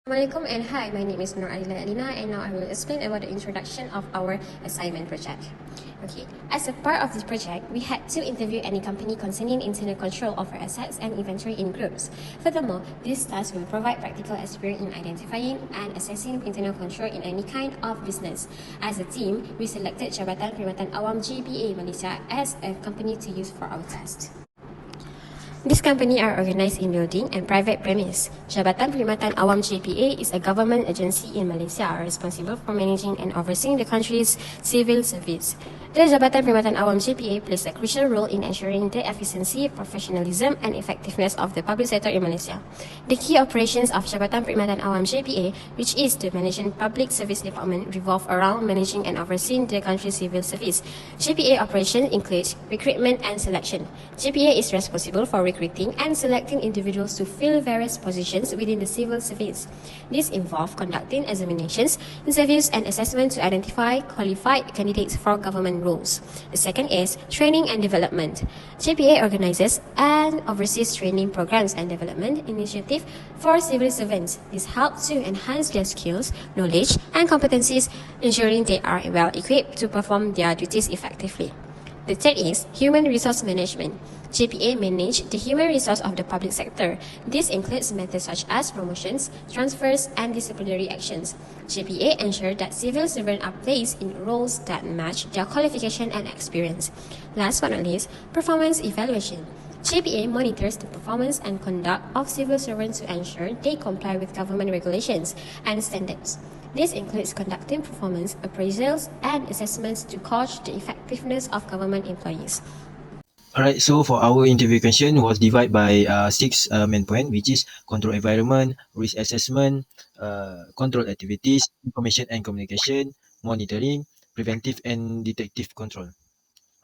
Assalamualaikum and hi, my name is Nur Adila Alina and now I will explain about the introduction of our assignment project. Okay, as a part of this project, we had to interview any company concerning internal control of our assets and inventory in groups. Furthermore, this task will provide practical experience in identifying and assessing internal control in any kind of business. As a team, we selected Jabatan Perkhidmatan Awam JPA Malaysia as a company to use for our test. These companies are organized in building and private premise. Jabatan Perkhidmatan Awam JPA is a government agency in Malaysia responsible for managing and overseeing the country's civil service. The Jabatan Perkhidmatan Awam JPA plays a crucial role in ensuring the efficiency, professionalism and effectiveness of the public sector in Malaysia. The key operations of Jabatan Perkhidmatan Awam JPA, which is the Malaysian Public Service Department, revolve around managing and overseeing the country's civil service. JPA operations include recruitment and selection. JPA is responsible for recruiting and selecting individuals to fill various positions within the civil service. This involves conducting examinations, interviews, and assessment to identify qualified candidates for government roles. The second is training and development. JPA organizes and oversees training programs and development initiatives for civil servants. This helps to enhance their skills, knowledge, and competencies, ensuring they are well equipped to perform their duties effectively. The third is human resource management. JPA manage the human resource of the public sector. This includes matters such as promotions, transfers, and disciplinary actions. JPA ensure that civil servants are placed in roles that match their qualification and experience. Last but not least, performance evaluation. JPA monitors the performance and conduct of civil servants to ensure they comply with government regulations and standards. This includes conducting performance appraisals and assessments to gauge the effectiveness of government employees. Alright, so for our interview question was divided by six main points, which is control environment, risk assessment, control activities, information and communication, monitoring, preventive and detective control.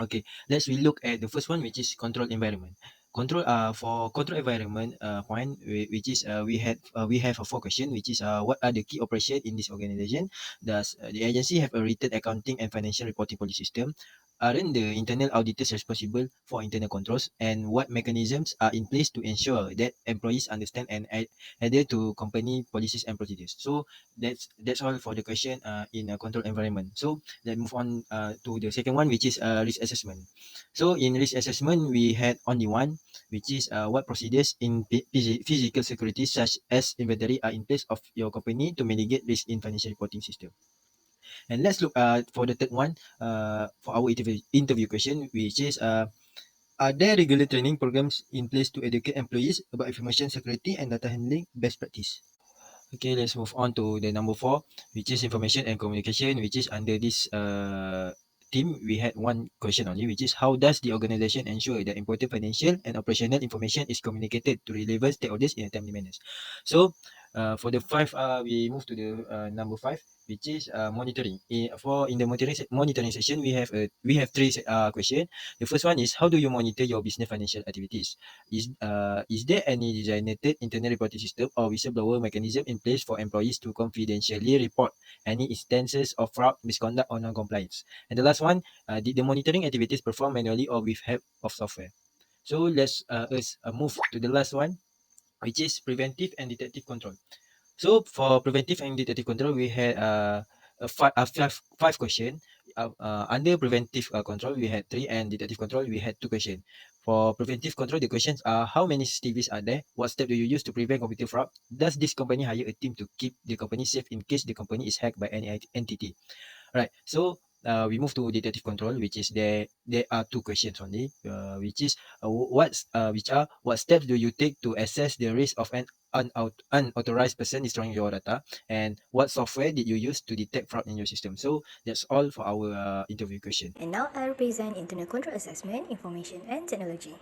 Okay, let's we look at the first one, which is control environment. For control environment point, which is we have a four question, which is what are the key operations in this organization? Does the agency have a written accounting and financial reporting policy system? Aren't the internal auditors responsible for internal controls? And what mechanisms are in place to ensure that employees understand and adhere to company policies and procedures? So that's all for the question in a control environment. So let's move on to the second one, which is risk assessment. So in risk assessment, we had only one, which is what procedures in physical security such as inventory are in place of your company to mitigate risk in financial reporting system. And let's look for the third one for our interview question, which is are there regular training programs in place to educate employees about information security and data handling best practice? Okay, let's move on to the number 4, which is information and communication, which is under this team. We had one question only, which is how does the organization ensure that important financial and operational information is communicated to relevant stakeholders in a timely manner? So for the 5, we move to the number 5, which is monitoring. In the monitoring session, we have three questions. The first one is how do you monitor your business financial activities? Is there any designated internal reporting system or whistleblower mechanism in place for employees to confidentially report any instances of fraud, misconduct, or non-compliance? And the last one, did the monitoring activities performed manually or with help of software? So let's move to the last one, which is preventive and detective control. So for preventive and detective control, we had five questions. Under preventive control, we had 3, and detective control, we had 2 questions. For preventive control, the questions are how many CCTVs are there? What step do you use to prevent computer fraud? Does this company hire a team to keep the company safe in case the company is hacked by any entity? Right. So we move to detective control, which is there are 2 questions only, which is what steps do you take to assess the risk of an unauthorized person destroying your data, and what software did you use to detect fraud in your system? So that's all for our interview question. And now I represent Internal Control Assessment, Information and Technology.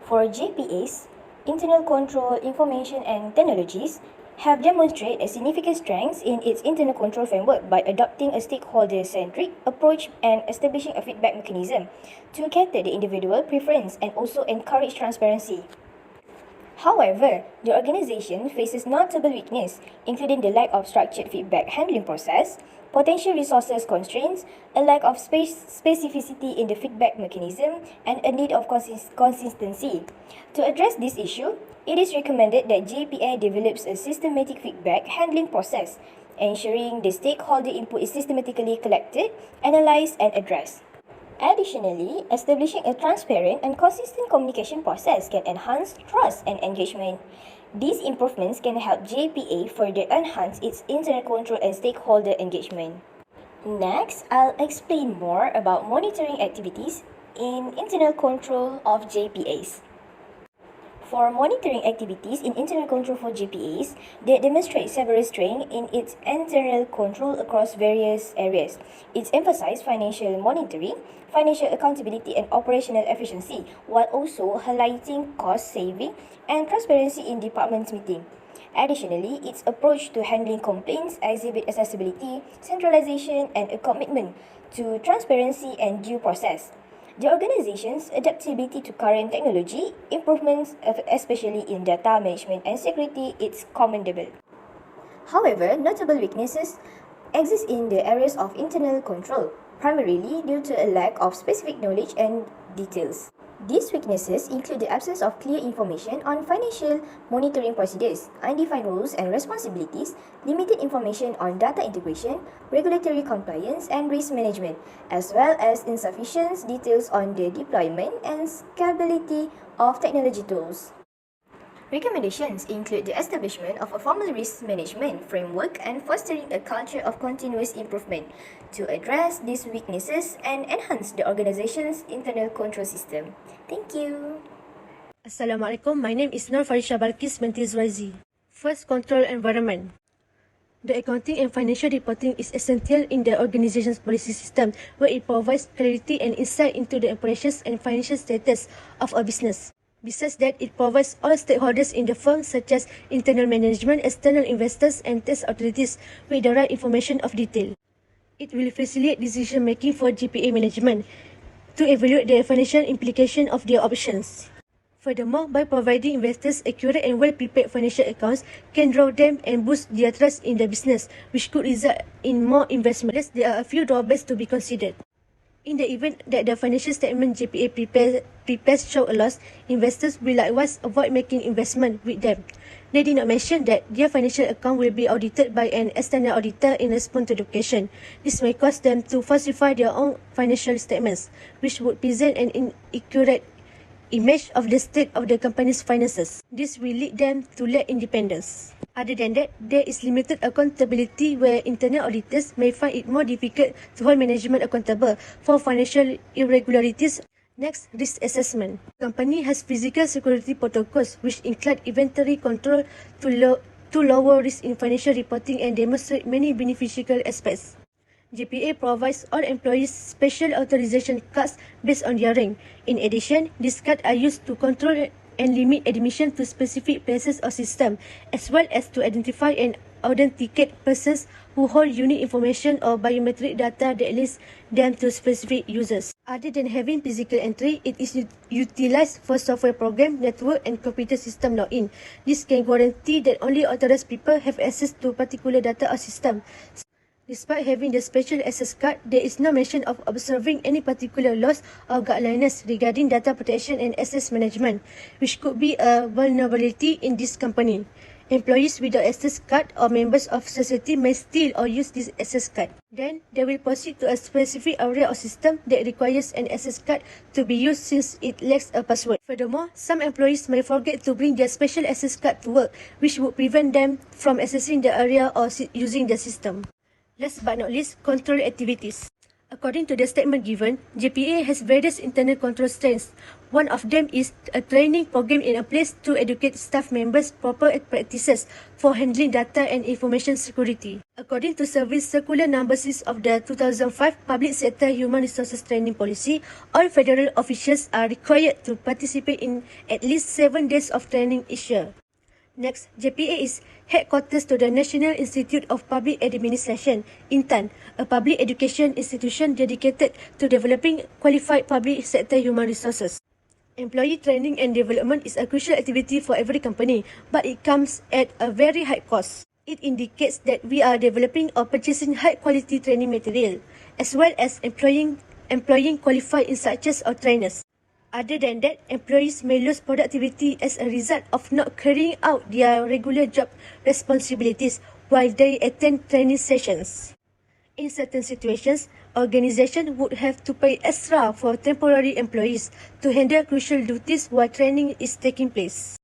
For JPAs, Internal Control, Information and Technologies have demonstrated a significant strengths in its internal control framework by adopting a stakeholder-centric approach and establishing a feedback mechanism to cater the individual preference and also encourage transparency. However, the organization faces notable weakness, including the lack of structured feedback handling process, potential resources constraints, a lack of specificity in the feedback mechanism, and a need of consistency. To address this issue, it is recommended that JPA develops a systematic feedback handling process, ensuring the stakeholder input is systematically collected, analyzed, and addressed. Additionally, establishing a transparent and consistent communication process can enhance trust and engagement. These improvements can help JPA further enhance its internal control and stakeholder engagement. Next, I'll explain more about monitoring activities in internal control of JPAs. For monitoring activities in internal control for JPAs, they demonstrate several strengths in its internal control across various areas. It emphasizes financial monitoring, financial accountability, and operational efficiency, while also highlighting cost saving and transparency in department meeting. Additionally, its approach to handling complaints exhibit accessibility, centralization, and a commitment to transparency and due process. The organization's adaptability to current technology improvements, especially in data management and security, is commendable. However, notable weaknesses exist in the areas of internal control, primarily due to a lack of specific knowledge and details. These weaknesses include the absence of clear information on financial monitoring procedures, undefined roles and responsibilities, limited information on data integration, regulatory compliance, and risk management, as well as insufficient details on the deployment and scalability of technology tools. Recommendations include the establishment of a formal risk management framework and fostering a culture of continuous improvement to address these weaknesses and enhance the organization's internal control system. Thank you. Assalamualaikum. My name is Nur Farisha Balkis binti Zwazi. First, control environment. The accounting and financial reporting is essential in the organization's policy system, where it provides clarity and insight into the operations and financial status of a business. Besides that, it provides all stakeholders in the firm, such as internal management, external investors, and tax authorities, with the right information of detail. It will facilitate decision-making for GPA management to evaluate the financial implication of their options. Furthermore, by providing investors accurate and well-prepared financial accounts, can draw them and boost their trust in the business, which could result in more investment. Thus, there are a few drawbacks to be considered. In the event that the financial statement JPA prepares show a loss, investors will likewise avoid making investment with them. They did not mention that their financial account will be audited by an external auditor in response to the occasion. This may cause them to falsify their own financial statements, which would present an inaccurate image of the state of the company's finances. This will lead them to lack independence. Other than that, there is limited accountability where internal auditors may find it more difficult to hold management accountable for financial irregularities. Next, risk assessment. The company has physical security protocols which include inventory control to lower risk in financial reporting and demonstrate many beneficial aspects. JPA provides all employees special authorization cards based on their rank. In addition, these cards are used to control and limit admission to specific places or systems, as well as to identify and authenticate persons who hold unique information or biometric data that links them to specific users. Other than having physical entry, it is utilized for software program, network, and computer system login. This can guarantee that only authorized people have access to particular data or system. Despite having the special access card, there is no mention of observing any particular laws or guidelines regarding data protection and access management, which could be a vulnerability in this company. Employees without access card or members of society may steal or use this access card. Then, they will proceed to a specific area or system that requires an access card to be used since it lacks a password. Furthermore, some employees may forget to bring their special access card to work, which would prevent them from accessing the area or using the system. Last but not least, control activities. According to the statement given, JPA has various internal control strengths. One of them is a training program in place to educate staff members proper practices for handling data and information security. According to Service Circular Number 6 of the 2005 Public Sector Human Resources Training Policy, all federal officials are required to participate in at least 7 days of training each year. Next, JPA is headquarters to the National Institute of Public Administration, INTAN, a public education institution dedicated to developing qualified public sector human resources. Employee training and development is a crucial activity for every company, but it comes at a very high cost. It indicates that we are developing or purchasing high-quality training material, as well as employing qualified instructors or trainers. Other than that, employees may lose productivity as a result of not carrying out their regular job responsibilities while they attend training sessions. In certain situations, organizations would have to pay extra for temporary employees to handle crucial duties while training is taking place.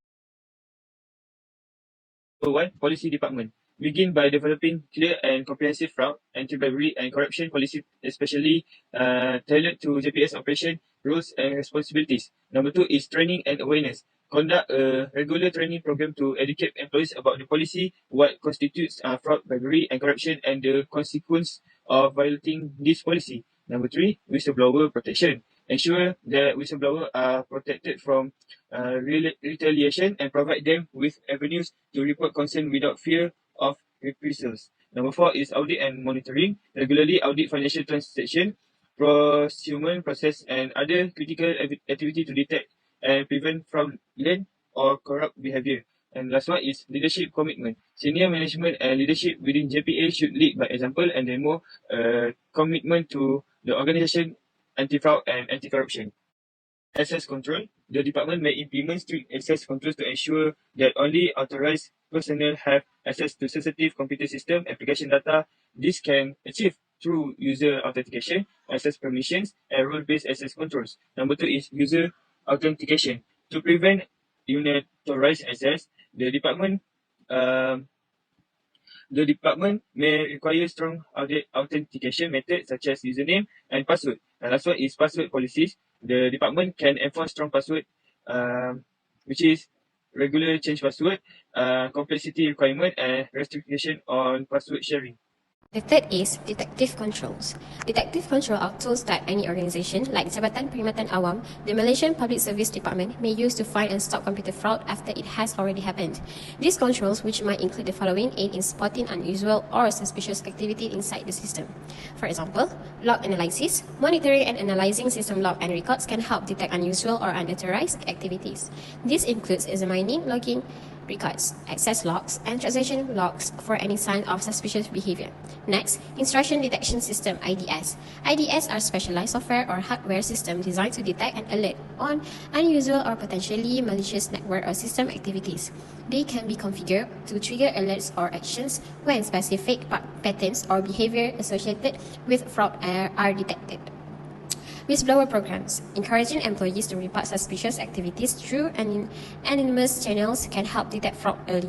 One, Policy Department. Begin by developing clear and comprehensive fraud, anti-bribery and corruption policy, especially tailored to JPS operation, rules and responsibilities. Number two is training and awareness. Conduct a regular training program to educate employees about the policy, what constitutes fraud, bribery and corruption, and the consequence of violating this policy. Number three, whistleblower protection. Ensure that whistleblowers are protected from retaliation and provide them with avenues to report concern without fear of reprisals. Number four is audit and monitoring. Regularly audit financial transaction, procurement process, and other critical activity to detect and prevent fraudulent or corrupt behavior. And last one is leadership commitment. Senior management and leadership within JPA should lead by example and demo commitment to the organization, anti-fraud and anti-corruption. Access control. The department may implement strict access controls to ensure that only authorized personnel have access to sensitive computer system application data. This can achieve through user authentication, access permissions, and role-based access controls. Number two is user authentication. To prevent unauthorized access, the department may require strong authentication methods such as username and password. And last one is password policies. The department can enforce strong password, which is regular change password, complexity requirement, and restriction on password sharing. The third is detective controls. Detective control are tools that any organisation, like Jabatan Perkhidmatan Awam, the Malaysian Public Service Department, may use to find and stop computer fraud after it has already happened. These controls, which might include the following, aid in spotting unusual or suspicious activity inside the system. For example, log analysis. Monitoring and analysing system log and records can help detect unusual or unauthorized activities. This includes examining, logging, records, access logs, and transaction logs for any sign of suspicious behavior. Next, Instruction Detection System (IDS). IDS are specialized software or hardware systems designed to detect and alert on unusual or potentially malicious network or system activities. They can be configured to trigger alerts or actions when specific patterns or behavior associated with fraud are detected. Whistleblower programs. Encouraging employees to report suspicious activities through anonymous channels can help detect fraud early.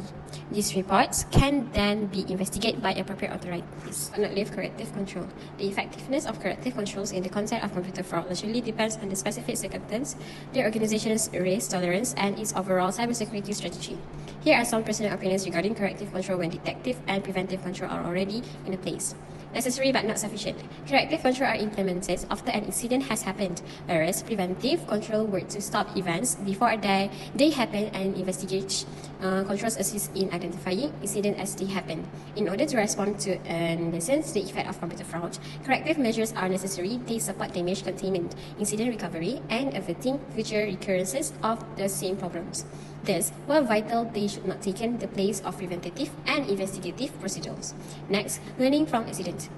These reports can then be investigated by appropriate authorities. But not leave corrective control. The effectiveness of corrective controls in the context of computer fraud largely depends on the specific circumstance, the organization's risk tolerance, and its overall cybersecurity strategy. Here are some personal opinions regarding corrective control when detective and preventive control are already in place. Necessary but not sufficient. Corrective control are implemented after an incident has happened, whereas preventive control work to stop events before they happen, and investigate controls assist in identifying incidents as they happen. In order to respond to and lessen the effect of computer fraud, corrective measures are necessary. They support damage containment, incident recovery, and averting future recurrences of the same problems. Thus, while vital, they should not take the place of preventative and investigative procedures. Next, learning from accidents.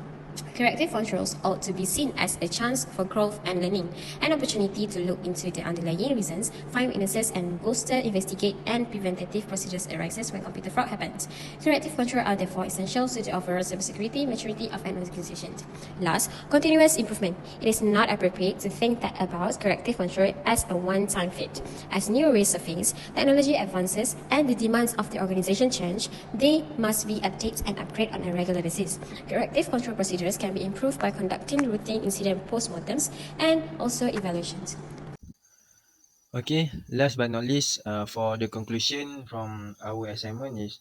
Corrective controls ought to be seen as a chance for growth and learning, an opportunity to look into the underlying reasons, find witnesses, and bolster, investigate, and preventative procedures arises when computer fraud happens. Corrective control are therefore essential to the overall cybersecurity maturity of an organization. Last, continuous improvement. It is not appropriate to think that about corrective control as a one-time fit. As new risks surface, technology advances, and the demands of the organization change, they must be updated and upgraded on a regular basis. Corrective control procedures can be improved by conducting routine incident post-mortems and also evaluations. Okay, last but not least, for the conclusion from our assignment is,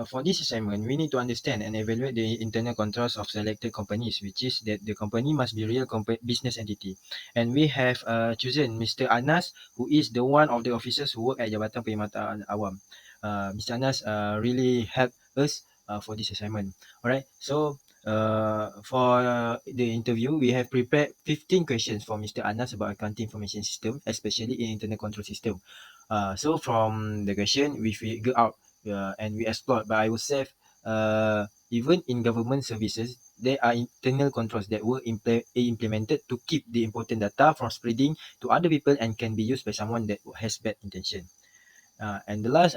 for this assignment, we need to understand and evaluate the internal controls of selected companies, which is that the company must be real business entity. And we have chosen Mr. Anas, who is the one of the officers who work at Jabatan Perkhidmatan Awam. Mr. Anas really helped us for this assignment. Alright, so For the interview, we have prepared 15 questions for Mr. Anas about accounting information system, especially in internal control system. So from the question, we figure out and we explored by ourselves, even in government services, there are internal controls that were implemented to keep the important data from spreading to other people and can be used by someone that has bad intention. And the last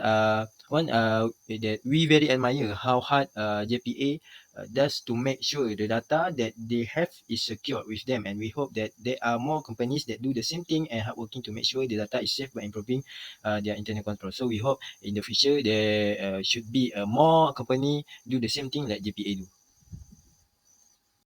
one that we very admire how hard JPA does to make sure the data that they have is secure with them, and we hope that there are more companies that do the same thing and hard working to make sure the data is safe by improving their internal control. So we hope in the future there should be more company do the same thing like JPA do.